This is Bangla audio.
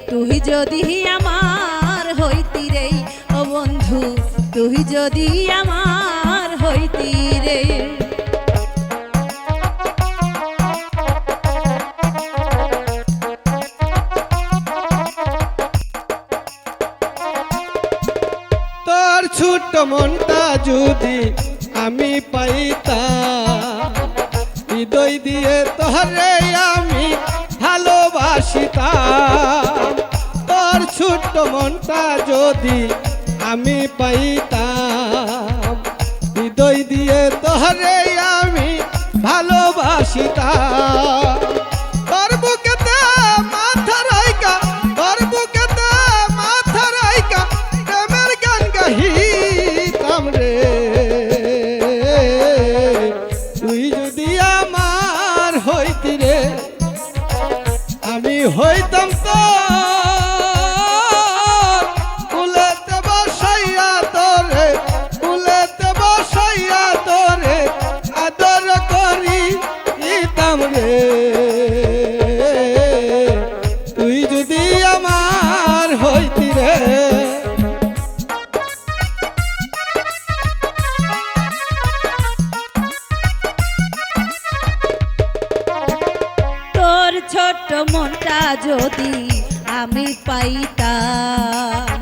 তুই যদি আমার হইতি রে ও বন্ধু, তুই যদি আমার হইতি রে। তোর ছোট্ট মনটা যদি আমি পাইতাম, হৃদয় দিয়ে তোরে আমি ভালোবাসিতাম। তোর ছোট্ট মনটা যদি আমি পাইতাম, হৃদয় দিয়ে তোরে আমি ভালোবাসিতাম। তোর বুকেতে মাথা রাইকা, তোর বুকেতে মাথা রাইকা প্রেমের গান গাহিতাম রে। তুই যদি আমার হইতি রে, আমি হইতাম তো কুলেতে বসাইয়া তোরে, কুলেতে বসাইয়া তোরে আদর করি দিতাম রে। তুই যদি আমার হইতি রে। তোর ছোট্ট মনটা যদি আমি পাইতাম,